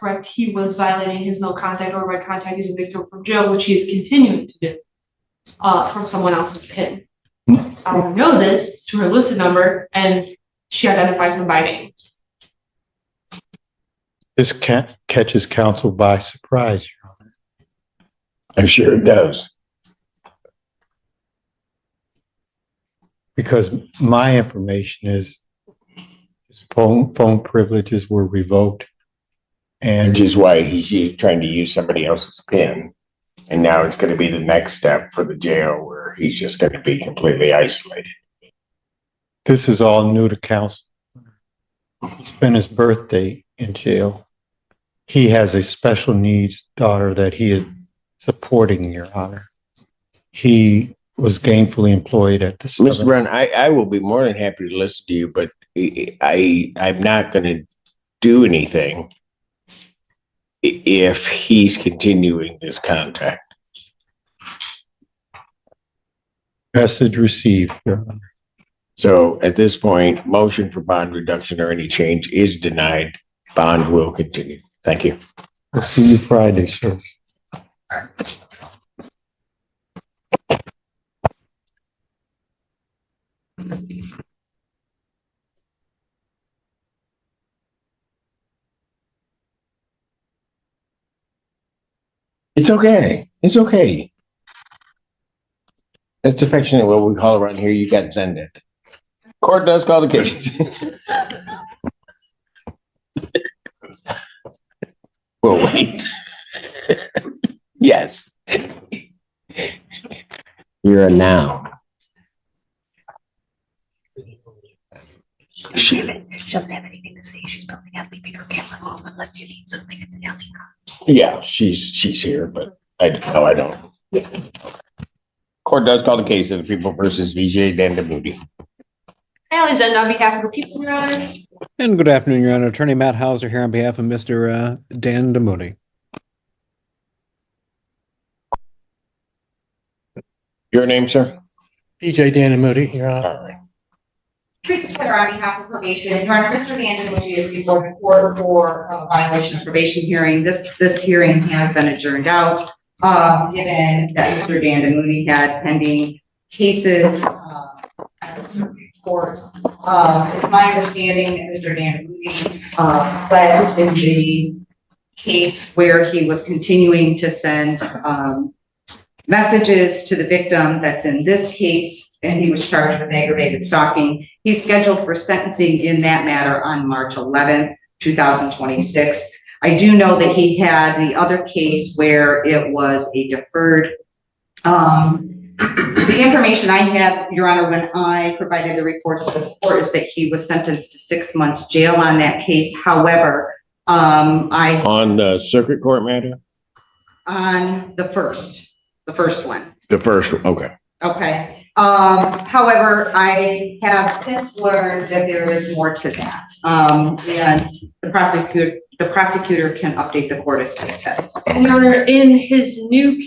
correct, he was violating his no contact order by contacting the victim from jail, which he is continuing to do from someone else's PIN. I know this through her listed number, and she identifies them by name. This catches counsel by surprise, Your Honor. I'm sure it does. Because my information is his phone privileges were revoked. And Which is why he's trying to use somebody else's PIN. And now it's going to be the next step for the jail where he's just going to be completely isolated. this is all new to counsel. He spent his birthday in jail. He has a special needs daughter that he is supporting, Your Honor. He was gainfully employed at the Mr. Brown, I will be more than happy to listen to you, but I'm not going to do anything if he's continuing this contact. Message received, Your Honor. So at this point, motion for bond reduction or any change is denied. Bond will continue. Thank you. We'll see you Friday, sir. It's okay. It's okay. That's affectionate what we call around here. You got Zended. Court does call the case. Well, wait. Yes. You're a noun. She doesn't have anything to say. She's probably not leaving her kids at home unless you need something at the county. Yeah, she's here, but I don't. Yeah. Court does call the case of the people versus VJ Dandamuti. Alexander, on behalf of the people, Your Honor. And good afternoon, Your Honor. Attorney Matt Hauser here on behalf of Mr. Dan Damoudi. Your name, sir? DJ Dandamuti, Your Honor. All right. Teresa Twitter on behalf of probation. Your Honor, Mr. Dandamuti is before the court for a violation of probation hearing. This hearing has been adjourned out, given that Mr. Dandamuti had pending cases at the Supreme Court. It's my understanding that Mr. Dandamuti pledged in the case where he was continuing to send messages to the victim that's in this case, and he was charged with aggravated stalking. He's scheduled for sentencing in that matter on March 11th, 2026. I do know that he had the other case where it was a deferred. The information I have, Your Honor, when I provided the reports to the court is that he was sentenced to 6 months jail on that case. However, On the circuit court matter? on the first one. The first one, okay. Okay. However, I have since learned that there is more to that. And the prosecutor can update the court as to that. And Your Honor, in his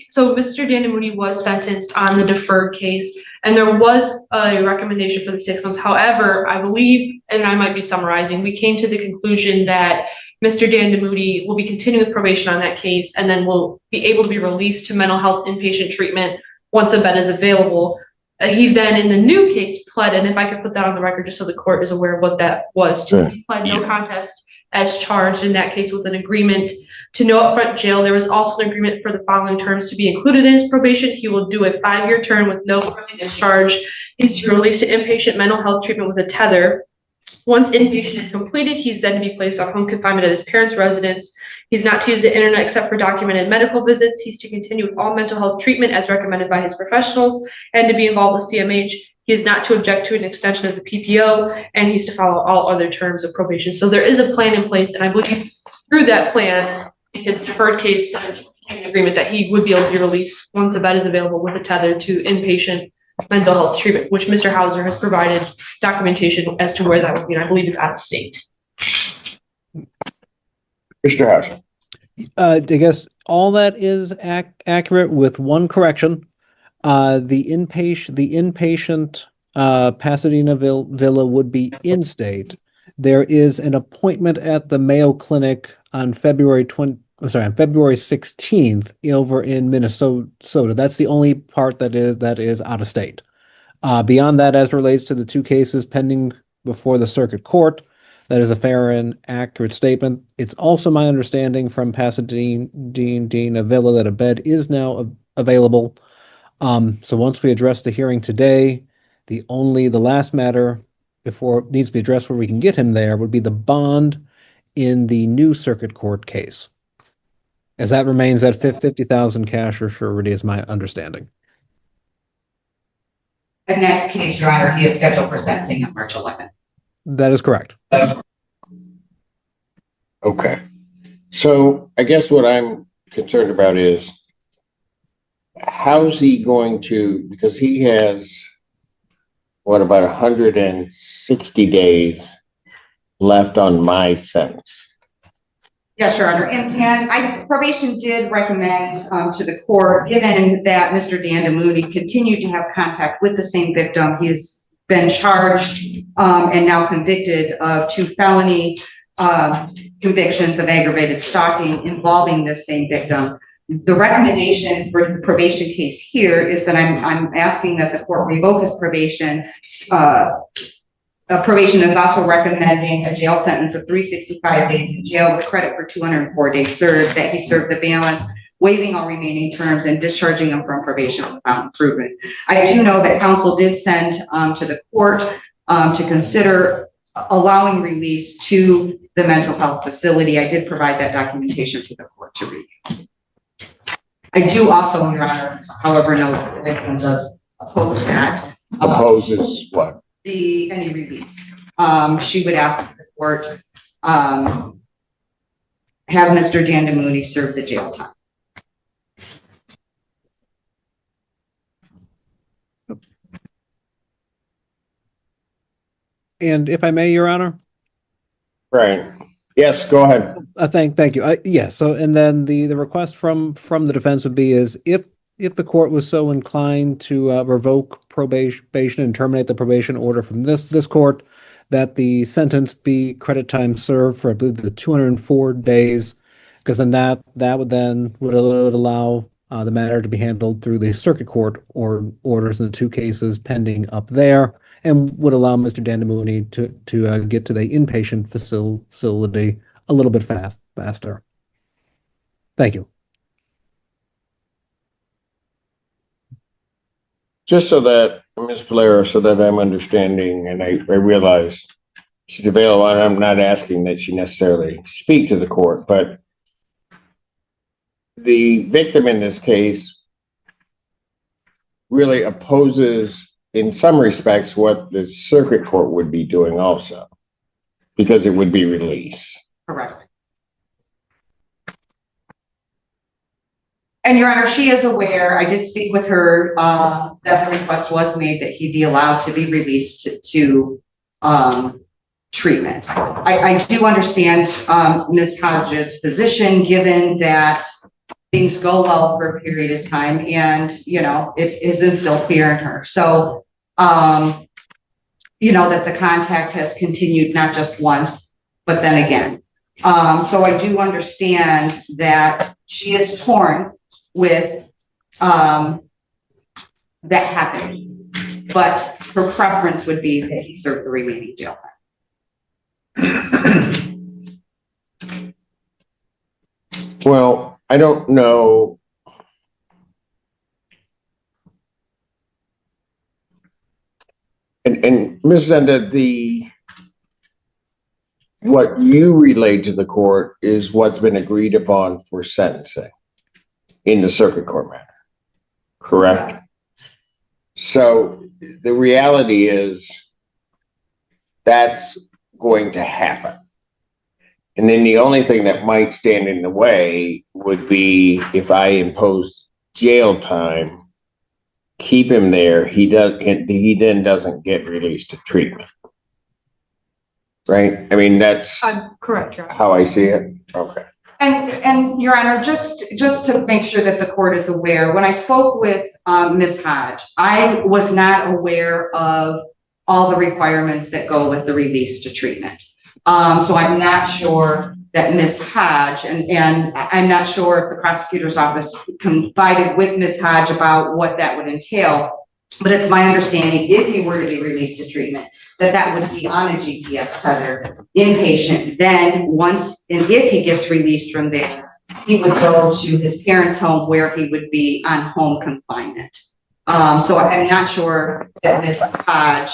so Mr. Dandamuti was sentenced on the deferred case, and there was a recommendation for the 6 months. However, I believe, and I might be summarizing, we came to the conclusion that Mr. Dandamuti will be continuing with probation on that case, and then will be able to be released to mental health inpatient treatment once a bed is available. He then, in the new case, pled, and if I could put that on the record just so the court is aware of what that was, he pled no contest as charged in that case with an agreement to no upfront jail. There was also an agreement for the following terms to be included in his probation. He will do a 5-year term with no further discharge. He's to be released to inpatient mental health treatment with a tether. Once inpatient is completed, he's then to be placed on home confinement at his parents' residence. He's not to use the internet except for documented medical visits. He's to continue with all mental health treatment as recommended by his professionals and to be involved with CMH. He is not to object to an extension of the PPO, and he's to follow all other terms of probation. So there is a plan in place, and I believe through that plan, in his deferred case agreement, that he would be able to be released once a bed is available with a tether to inpatient mental health treatment, which Mr. Hauser has provided documentation as to where that would be, and I believe it's out of state. Mr. Hauser. I guess all that is accurate with one correction. The inpatient Pasadena Villa would be in state, There is an appointment at the Mayo Clinic on February 16th over in Minnesota. That's the only part that is out of state. Beyond that, as relates to the two cases pending before the circuit court, that is a fair and accurate statement. It's also my understanding from Pasadena Villa that a bed is now available. So once we address the hearing today, the last matter before it needs to be addressed where we can get him there would be the bond in the new circuit court case. As that remains at 50,000 cash or surety is my understanding. In that case, Your Honor, he is scheduled for sentencing on March 11th. That is correct. Okay. So I guess what I'm concerned about is how's he going to, because he has about 160 days left on my sentence. Yes, Your Honor. And probation did recommend to the court, given that Mr. Moody continued to have contact with the same victim, he's been charged and now convicted of 2 felony convictions of aggravated stalking involving this same victim. The recommendation for the probation case here is that I'm asking that the court revoke his probation. Probation is also recommending a jail sentence of 365 days in jail with credit for 204 days served, that he served the balance, waiving all remaining terms and discharging him from probation without improvement. I do know that counsel did send to the court to consider allowing release to the mental health facility. I did provide that documentation to the court to review. I do also, Your Honor, however, know that the victim does oppose that. Opposes what? Any release. She would ask the court have Mr. Moody serve the jail time. And if I may, Your Honor. Right. Yes, go ahead. Thank you. Yes. So, and then the request from the defense would be is if the court was so inclined to revoke probation and terminate the probation order from this court, that the sentence be credit time served for, I believe, the 204 days, because then that would allow the matter to be handled through the circuit court or orders in the 2 cases pending up there, and would allow Mr. Mooney to get to the inpatient facility a little bit faster. Thank you. Just so that, Ms. Valero, so that I'm understanding, and I realize she's available, and I'm not asking that she necessarily speak to the court, but the victim in this case really opposes, in some respects, what the circuit court would be doing also, because it would be release. Correct. And Your Honor, she is aware, I did speak with her, that the request was made that he be allowed to be released to treatment. I do understand Ms. Hodges' position, given that things go well for a period of time and, it is instilled fear in her. So, that the contact has continued not just once, but then again. So I do understand that she is torn with that happening, but her preference would be that he serve the remaining jail time. Well, I don't know. And Ms. Zenda, what you relayed to the court is what's been agreed upon for sentencing in the circuit court matter, correct? So the reality is that's going to happen. And then the only thing that might stand in the way would be if I imposed jail time, keep him there, he then doesn't get released to treatment. Right? I mean, that's Correct, Your Honor. how I see it. Okay. And Your Honor, just to make sure that the court is aware, when I spoke with Ms. Hodge, I was not aware of all the requirements that go with the release to treatment. So I'm not sure that Ms. Hodge, and I'm not sure if the prosecutor's office confided with Ms. Hodge about what that would entail. But it's my understanding, if he were to be released to treatment, that would be on a GPS tether, inpatient. Then once, and if he gets released from there, he would go to his parents' home where he would be on home confinement. So I'm not sure that Ms. Hodge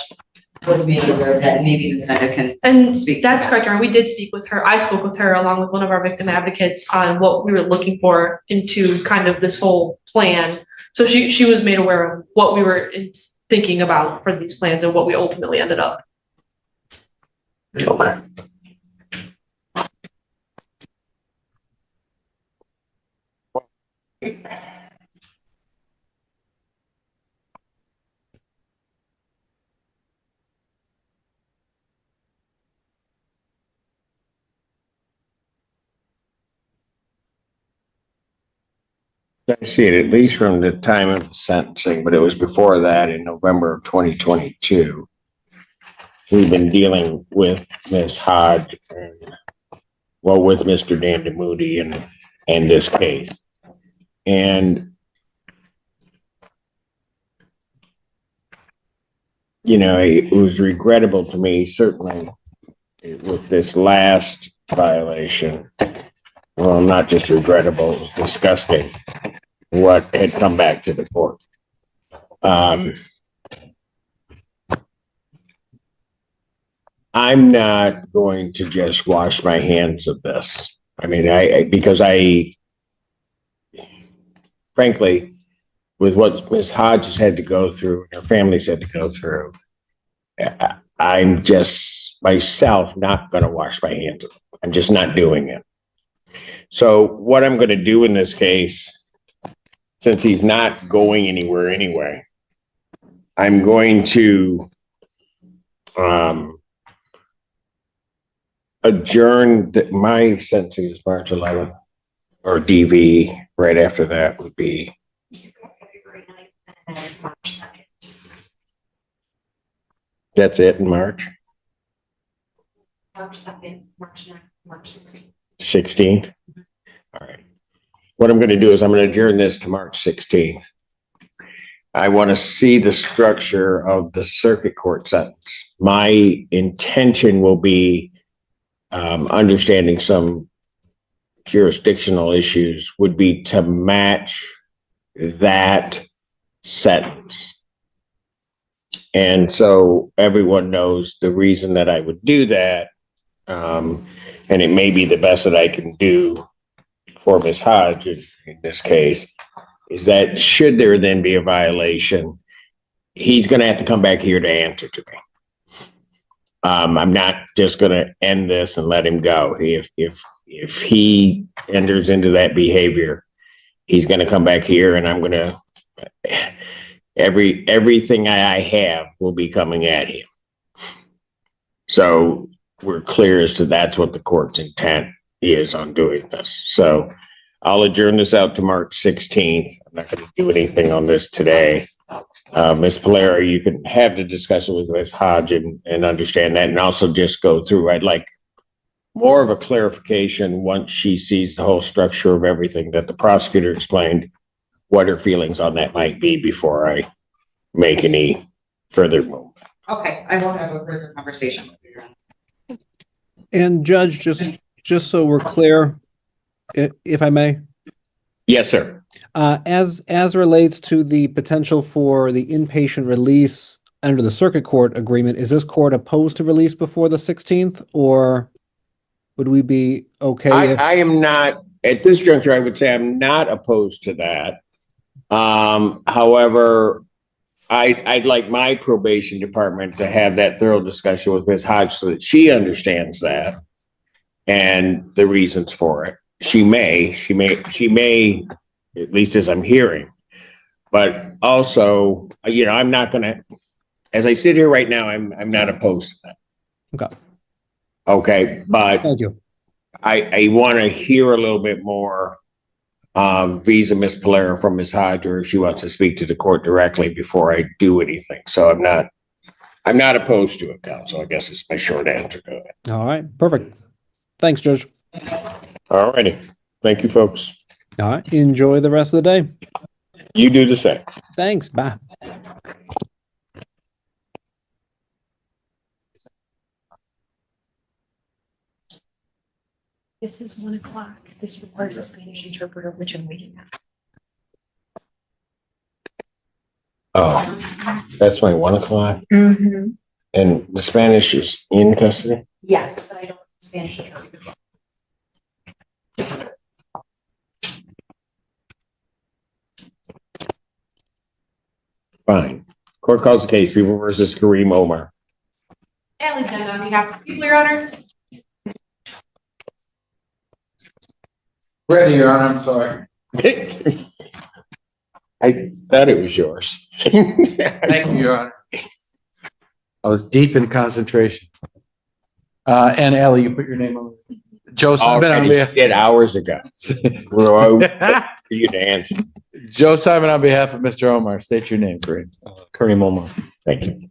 was made aware that maybe Ms. Senda can And speak. that's correct, Erin. We did speak with her. I spoke with her along with one of our victim advocates on what we were looking for into kind of this whole plan. So she was made aware of what we were thinking about for these plans and what we ultimately ended up. Okay. I see it at least from the time of the sentencing, but it was before that in November of 2022. We've been dealing with Ms. Hodge and, well, with Mr. Dan DeMoody and this case. And, you know, it was regrettable to me, certainly, with this last violation. Well, not just regrettable, it was disgusting what had come back to the court. I'm not going to just wash my hands of this. I mean, because frankly, with what Ms. Hodges had to go through, and her families had to go through, I'm just myself not going to wash my hands of it. I'm just not doing it. So what I'm going to do in this case, since he's not going anywhere anyway, I'm going to adjourn. My sentencing is March 11th, or DV right after that would be. That's it in March? March 2nd, March 9th, March 16th. 16th? All right. What I'm going to do is I'm going to adjourn this to March 16th. I want to see the structure of the circuit court sentence. My intention will be understanding some jurisdictional issues would be to match that sentence. And so everyone knows the reason that I would do that. And it may be the best that I can do for Ms. Hodge in this case, is that should there then be a violation, he's going to have to come back here to answer to me. I'm not just going to end this and let him go. If he enters into that behavior, he's going to come back here, and I'm going to everything I have will be coming at him. So we're clear as to that's what the court's intent is on doing this. So I'll adjourn this out to March 16th. I'm not going to do anything on this today. Ms. Polera, you can have the discussion with Ms. Hodge and understand that, and also just go through. I'd like more of a clarification once she sees the whole structure of everything that the prosecutor explained, what her feelings on that might be before I make any further move. Okay, I will have a further conversation with you. And Judge, just so we're clear, if I may. Yes, sir. As relates to the potential for the inpatient release under the circuit court agreement, is this court opposed to release before the 16th, or would we be okay? I am not, at this juncture, I would say I'm not opposed to that. However, I'd like my probation department to have that thorough discussion with Ms. Hodge so that she understands that and the reasons for it. She may, at least as I'm hearing, but also, you know, I'm not gonna, as I sit here right now, I'm not opposed to that. Okay. Okay, but Thank you. I want to hear a little bit more vis-a Ms. Polera from Ms. Hodge, or if she wants to speak to the court directly before I do anything. So I'm not I'm not opposed to it, counsel. I guess it's my short answer to it. All right, perfect. Thanks, Judge. All righty. Thank you, folks. All right, enjoy the rest of the day. You do the same. Thanks. Bye. This is 1:00. This requires a Spanish interpreter, which I'm waiting at. Oh, that's my 1:00. Mm-hmm. And the Spanish is in custody? Yes, but I don't Spanish interpreter. Fine. Court calls the case, People versus Kareem Omar. Alexander, on behalf of the people, Your Honor. Ready, Your Honor, I'm sorry. I thought it was yours. Thank you, Your Honor. I was deep in concentration. And Ellie, you put your name on it. Joe Simon on Already behalf. did hours ago. We're all for you to answer. Joe Simon on behalf of Mr. Omar. State your name, Kareem. Kareem Omar. Thank you.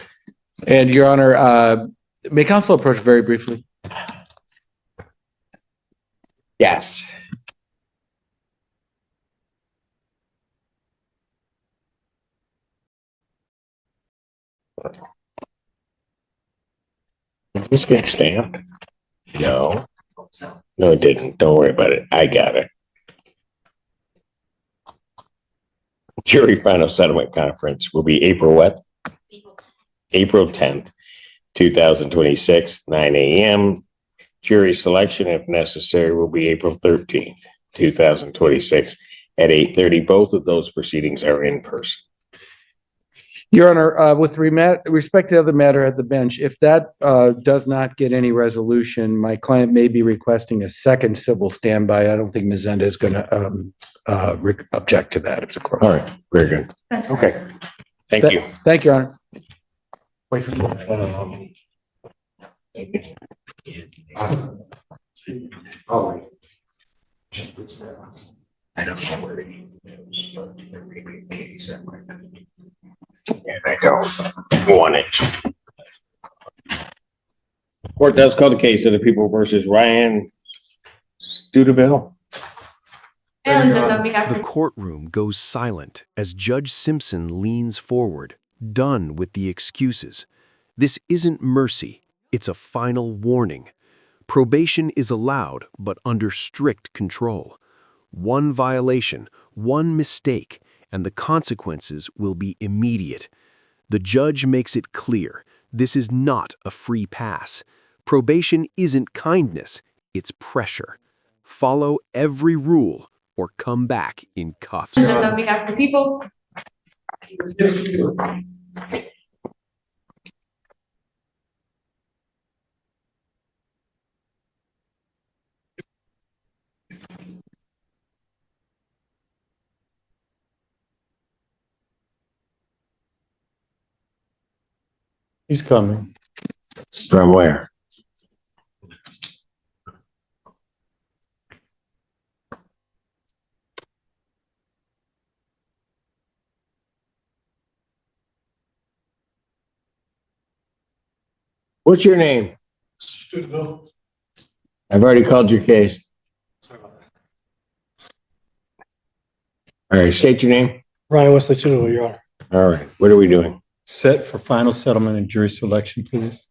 And Your Honor, may counsel approach very briefly? Yes. Did this get stamped? No. No, it didn't. Don't worry about it. I got it. Jury final settlement conference will be April what? April 10th, 2026, 9 a.m. Jury selection, if necessary, will be April 13th, 2026 at 8:30. Both of those proceedings are in person. Your Honor, with respect to the other matter at the bench, if that does not get any resolution, my client may be requesting a second civil standby. I don't think Ms. Zenda is going to object to that. If the court. All right, very good. Okay. Thank you. Thank you, Your Honor. Wait for I don't know where he is, but there may be a case that might be. And I don't want it. Court does call the case of the People versus Ryan Studeville. Alexander, on behalf The of courtroom goes silent as Judge Simpson leans forward, done with the excuses. This isn't mercy, it's a final warning. Probation is allowed, but under strict control. One violation, one mistake, and the consequences will be immediate. The judge makes it clear, this is not a free pass. Probation isn't kindness, it's pressure. Follow every rule or come back in cuffs. Alexander, on behalf of the people. He's coming. From where? What's your name? I've already called your case. All right, state your name. Ryan Wesley Tudor, Your Honor. All right, what are we doing? Set for final settlement and jury selection, please.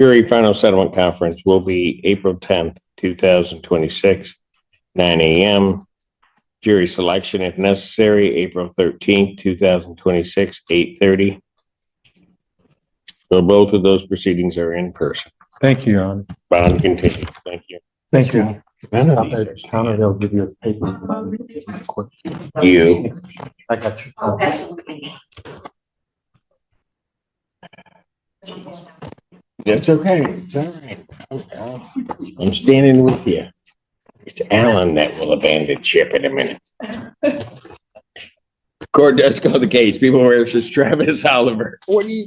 Jury final settlement conference will be April 10th, 2026, 9 a.m. Jury selection, if necessary, April 13th, 2026, 8:30. So both of those proceedings are in person. Thank you, Your Honor. Bond continued. Thank you. Thank you. None of Stop these at are- the counter, they'll give you a paper. You. I got you. That's okay. It's all right. I'm standing with you. It's Alan that will abandon ship in a minute. Court does call the case. People versus Travis Oliver. What do you?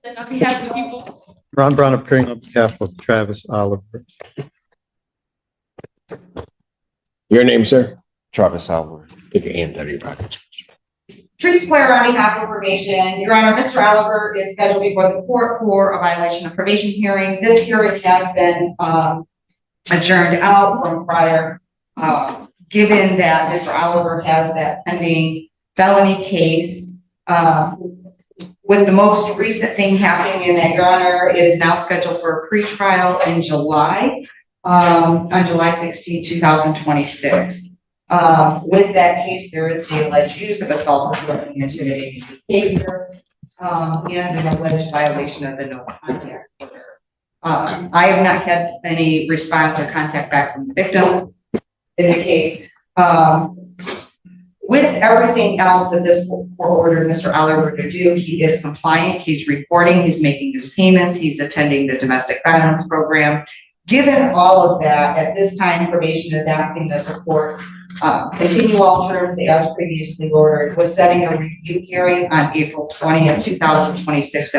And on behalf of the people. Ron Brown appearing on behalf of Travis Oliver. Your name, sir? Travis Howard. Put your hands out of your pockets. Teresa Claire on behalf of probation. Your Honor, Mr. Oliver is scheduled before the court for a violation of probation hearing. This hearing has been adjourned out from prior, given that Mr. Oliver has that pending felony case. With the most recent thing happening in that, Your Honor, it is now scheduled for a pretrial in July, on July 16, 2026. With that case, there is the alleged use of assault, threatening, intimidating behavior, and an alleged violation of the no contact order. I have not had any response or contact back from the victim in the case. With everything else that this court ordered Mr. Oliver to do, he is compliant, he's reporting, he's making his payments, he's attending the domestic violence program. Given all of that, at this time, probation is asking that the court continue all terms as previously ordered, was setting a review hearing on April 20th, 2026 at